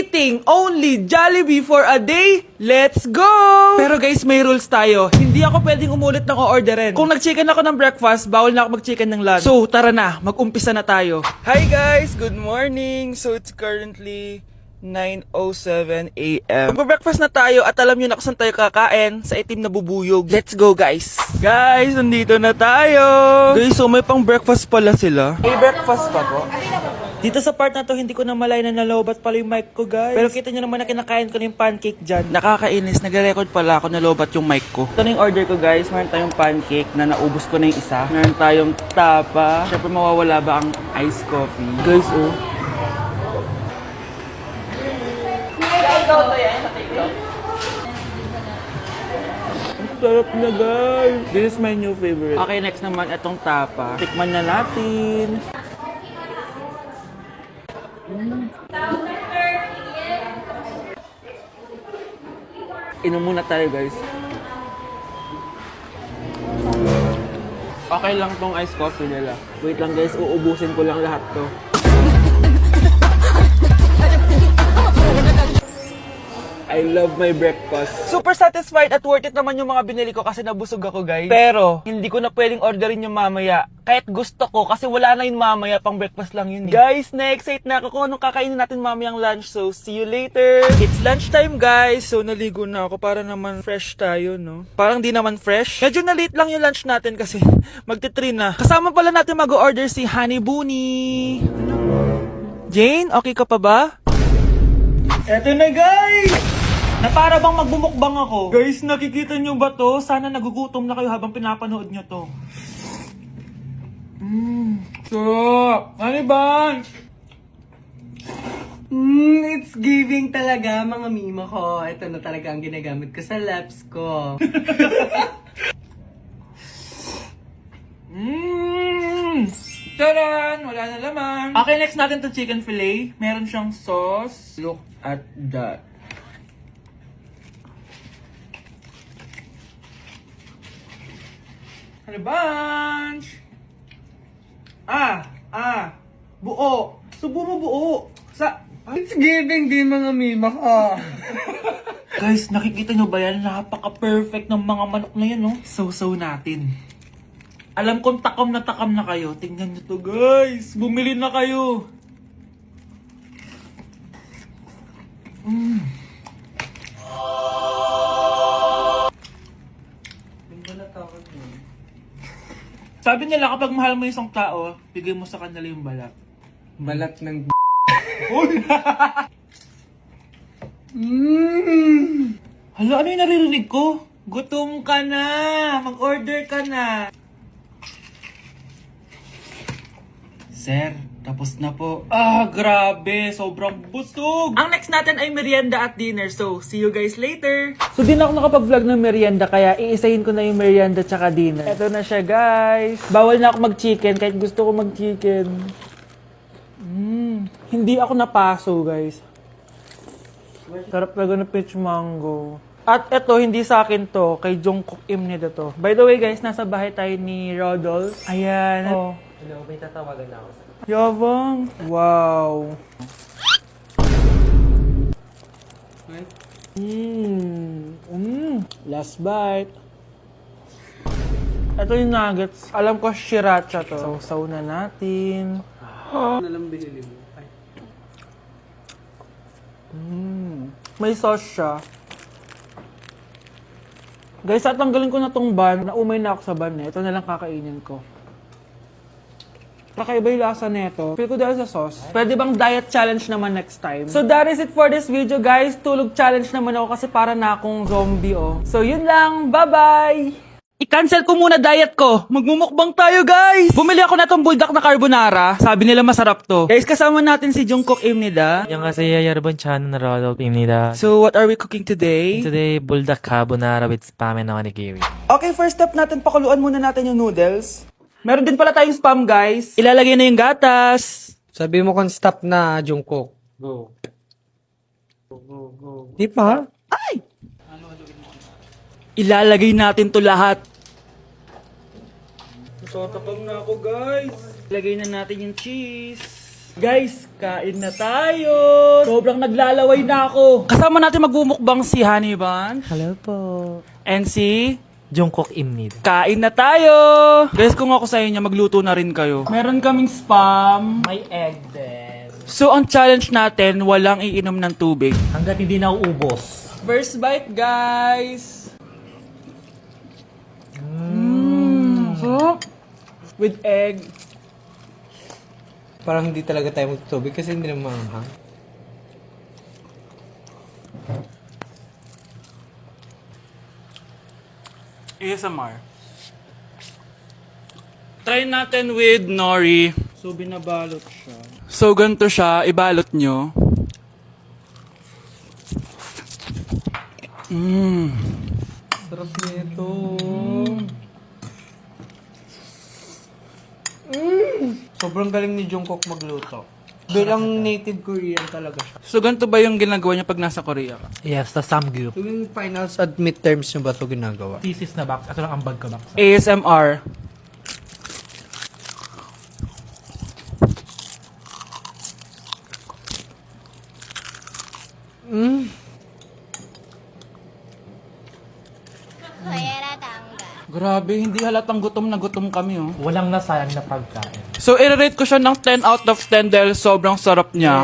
eating only Jollibee for a day? Let's go! Pero guys, may rules tayo. Hindi ako pwedeng umulit ng o-orderin. Kung nag-chicken ako ng breakfast, bawal na ako mag-chicken ng lunch. So, tara na, mag-umpisa na tayo. Hi guys! Good morning! So, it's currently 9:07 a.m. Magpa-breakfast na tayo at alam nyo na kung saan tayo kakain, sa itim na bubuyog. Let's go guys! Guys, nandito na tayo! Guys, so may pang breakfast pala sila. May breakfast pa po? Dito sa part na to, hindi ko na malay na nalobat pala yung mic ko, guys. Pero kita nyo naman na kinakain ko na yung pancake dyan. Nakakainis, nagre-record pala ako nalobat yung mic ko. Ito na yung order ko, guys. Meron tayong pancake na naubos ko na yung isa. Meron tayong tapa. Siyempre, mawawala ba ang iced coffee? Guys, oh. Sarap na, guys. This is my new favorite. Okay, next naman, itong tapa. Tikman na natin. Inom muna tayo, guys. Okay lang tong iced coffee nila. Wait lang, guys. Uubusin ko lang lahat to. I love my breakfast. Super satisfied at worth it naman yung mga binili ko kasi nabusog ako, guys. Pero, hindi ko na pwedeng orderin yung mamaya. Kahit gusto ko kasi wala na yung mamaya, pang breakfast lang yun. Guys, na-excite na ako kung anong kakainin natin mamayang lunch. So, see you later. It's lunchtime, guys. So, naligo na ako para naman fresh tayo, no? Parang di naman fresh. Medyo na-late lang yung lunch natin kasi magti-3 na. Kasama pala natin mag-order si Honey Bunny. Jane, okay ka pa ba? Eto na, guys! Na para bang magbumukbang ako. Guys, nakikita nyo ba to? Sana nagugutom na kayo habang pinapanood nyo to. Sarap! Ano ba? It's giving talaga, mga mima ko. Ito na talaga ang ginagamit ko sa laps ko. Taran! Wala na laman. Okay, next natin to chicken fillet. Meron siyang sauce. Look at that. Ano bunch? Buo. Subo mo buo. It's giving din, mga mima ko. Guys, nakikita nyo ba yan? Napaka-perfect ng mga manok na yan, no? So natin. Alam kong takam na kayo. Tingnan nyo to, guys. Bumili na kayo. Sabi nila kapag mahal mo yung isang tao, bigay mo sa kanila yung balat. Balat ng Hala, ano yung naririnig ko? Gutom ka na! Mag-order ka na! Sir, tapos na po. Grabe! Sobrang busog! Ang next natin ay merienda at dinner. So, see you guys later! So, di na ako nakapag-vlog ng merienda, kaya iisahin ko na yung merienda tsaka dinner. Ito na siya, guys! Bawal na ako mag-chicken kahit gusto ko mag-chicken. Hindi ako napaso, guys. Sarap talaga ng peach mango. At eto, hindi sa akin to. Kay Jungkook Im nito to. By the way, guys, nasa bahay tayo ni Rodolph. Ayan. Oh. Hello, may tatawagan na ako. Yabang. Wow. Last bite. Ito yung nuggets. Alam ko, sriracha to. Sausaw na natin. Ano lang binili mo? May sauce siya. Guys, tatanggalin ko na tong bun. Naumay na ako sa bun eh. Ito na lang kakainin ko. Kakaiba yung lasa nito. Feel ko dahil sa sauce. Pwede bang diet challenge naman next time? So that is it for this video, guys. Tulog challenge naman ako kasi para na akong zombie, oh. So yun lang. Bye-bye! I-cancel ko muna diet ko. Magmumukbang tayo, guys! Bumili ako na tong buldak na carbonara. Sabi nila masarap to. Guys, kasama natin si Jungkook Imnida. 안녕하세요 여러분 저는 로돌프입니다. So what are we cooking today? Today buldak carbonara with spam and onigiri. Okay, first step natin, pakuluan muna natin yung noodles. Meron din pala tayong spam, guys. Ilalagay na yung gatas. Sabi mo kung stop na, Jungkook. Go. Di pa? Ilalagay natin to lahat. Tatakam na ako, guys. Ilagay na natin yung cheese. Guys, kain na tayo! Sobrang naglalaway na ako. Kasama natin magmumukbang si Honey Bun. Hello po. And si... Jungkook입니다. Kain na tayo! Guys, kung ako sa inyo, magluto na rin kayo. Meron kaming spam. May egg din. So, ang challenge natin, walang iinom ng tubig. Hanggat hindi na uubos. First bite, guys! Sarap! With egg. Parang hindi talaga tayo magtutubig kasi hindi naman maanghang. ASMR. Try natin with nori. So, binabalot siya. So, ganito siya. Ibalot nyo. Sarap nito. Sobrang galing ni Jungkook magluto. Bilang native Korean talaga siya. So, ganito ba yung ginagawa niya pap nasa Korea ka? Yes, the samgyup. Tuwing finals at midterms nyo ba ito ginagawa? Thesis na box. Ito lang ang bag ko box. ASMR. Grabe, hindi halatang gutom na gutom kami, oh. Walang nasayang na pagkain. So, i-rate ko siya ng 10 out of 10 dahil sobrang sarap niya.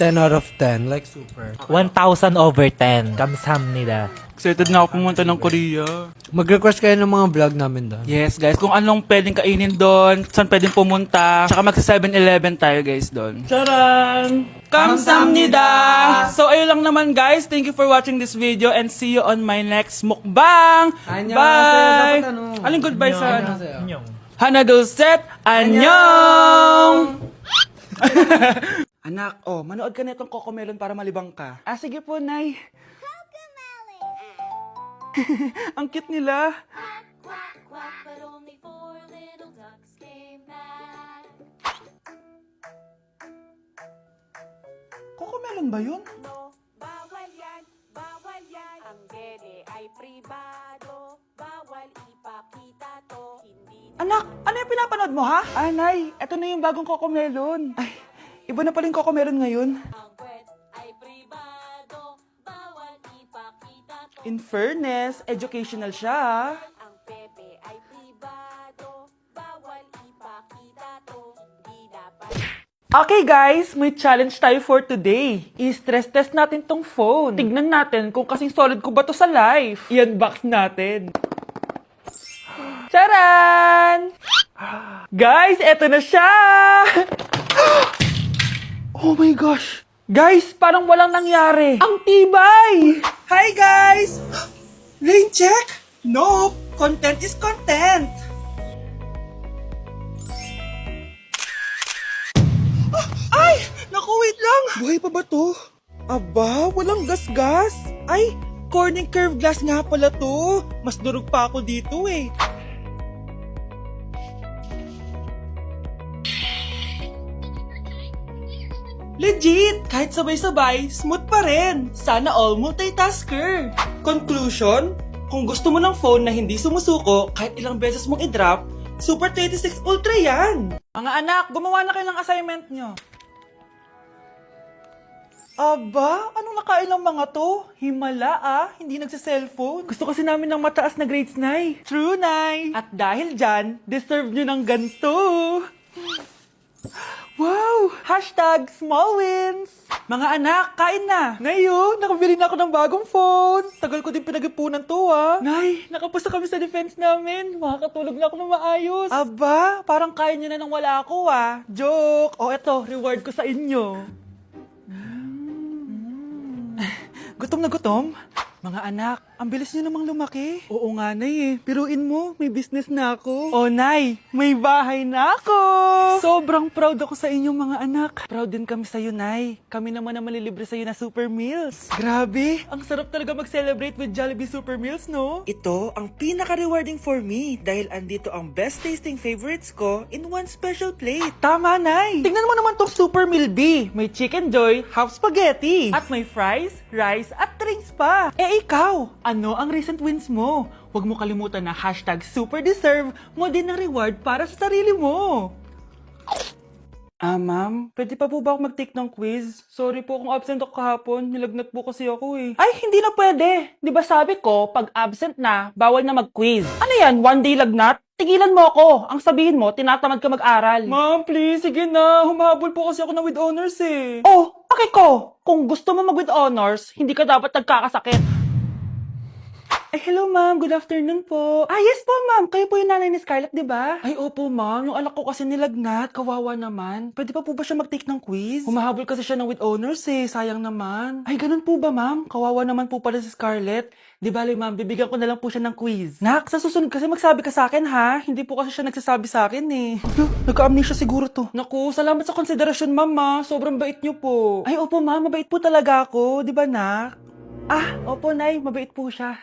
10 out of 10, like super. 1,000 over 10. Kamsahamnida. Excited na ako pumunta ng Korea. Mag-request kayo ng mga vlog namin doon. Yes, guys. Kung anong pwedeng kainin doon, saan pwedeng pumunta. Tsaka magsa 7-Eleven tayo, guys, doon. Charan! Kamsamnida! So, ayun lang naman, guys. Thank you for watching this video and see you on my next mukbang! Annyeonghaseyo. Bye! Dapat ano? Aling goodbye sa ano? Annyeonghaseyo. Inyong. Hanadoset! Annyeong! Anak, oh, manood ka na itong Cocomelon para malibang ka. Ah, sige po, Nay. Ang cute nila. Quack, quack, but only 4 little ducks came back. Cocomelon ba yun? No, bawal yan, bawal yan. Ang dede ay pribado, bawal ipakita to. Hindi Anak, ano yung pinapanood mo, ha? Ah, Nay, eto na yung bagong Cocomelon. Ay, iba na pala yung Cocomelon ngayon. ang kwet ay pribado, bawal ipakita to. In fairness, educational siya, ha? Ang pepe ay pribado, bawal ipakita to. Hindi dapat. Okay guys, may challenge tayo for today. I-stress test natin tong phone. Tignan natin kung kasing solid ko ba to sa life. I-unbox natin. Charan! Guys, eto na siya! Oh my gosh! Guys, parang walang nangyari. Ang tibay! Hi guys! Lane check? Nope! Content is content! Ay! Naku, wait lang! Buhay pa ba to? Aba, walang gas-gas. Ay, corning curved glass nga pala to. Mas durog pa ako dito eh. Legit! Kahit sabay-sabay, smooth pa rin. Sana all multitasker. Conclusion? Kung gusto mo ng phone na hindi sumusuko kahit ilang beses mong i-drop, Super 26 Ultra yan! Mga anak, gumawa na kayo ng assignment nyo. Aba, anong nakain ng mga to? Himala ah, hindi nagsa-cellphone. Gusto kasi namin ng mataas na grades, Nay. True, Nay. At dahil dyan, deserve nyo ng ganito. Wow! Hashtag small wins! Mga anak, kain na! Ngayon, nakabili na ako ng bagong phone! Tagal ko din pinag-ipunan to ah! Nay, nakapasa kami sa defense namin! Makakatulog na ako ng maayos! Aba, parang kaya nyo na nang wala ako ah! Joke! O eto, reward ko sa inyo! Gutom na gutom? Mga anak, ang bilis niyo namang lumaki. Oo nga, Nay eh. Piruin mo, may business na ako. Oh, Nay, may bahay na ako! Sobrang proud ako sa inyong mga anak. Proud din kami sa'yo, Nay. Kami naman na malilibre sa'yo na Super Meals. Grabe, ang sarap talaga mag-celebrate with Jollibee Super Meals, no? Ito ang pinaka-rewarding for me dahil andito ang best tasting favorites ko in one special plate. Tama, Nay! Tingnan mo naman tong Super Meal B. May chicken joy, half spaghetti. At may fries, rice, at drinks pa. Eh ikaw, ano ang recent wins mo? Huwag mo kalimutan na hashtag super deserve mo din ng reward para sa sarili mo. Ma'am, pwede pa po ba ako mag-take ng quiz? Sorry po kung absent ako kahapon. Nilagnat po kasi ako eh. Ay, hindi na pwede. Di ba sabi ko, pag absent na, bawal na mag-quiz. Ano yan, one day lagnat? Tigilan mo ako. Ang sabihin mo, tinatamad ka mag-aral. Ma'am, please, sige na. Humahabol po kasi ako ng with honors eh. Oh, okay ko. Kung gusto mo mag-with honors, hindi ka dapat nagkakasakit. Ay, hello ma'am. Good afternoon po. Yes po ma'am. Kayo po yung nanay ni Scarlett, di ba? Ay, opo ma'am. Yung anak ko kasi nilagnat. Kawawa naman. Pwede pa po ba siya mag-take ng quiz? Humahabol kasi siya ng with honors eh. Sayang naman. Ay, ganun po ba ma'am? Kawawa naman po pala si Scarlett. Di bale ma'am, bibigyan ko na lang po siya ng quiz. Nak, sa susunod kasi magsabi ka sa akin ha. Hindi po kasi siya nagsasabi sa akin eh. Nagka-amnesia siguro to. Naku, salamat sa konsiderasyon ma'am ha. Sobrang bait niyo po. Ay, opo ma'am. Mabait po talaga ako. Di ba nak? Opo nay. Mabait po siya.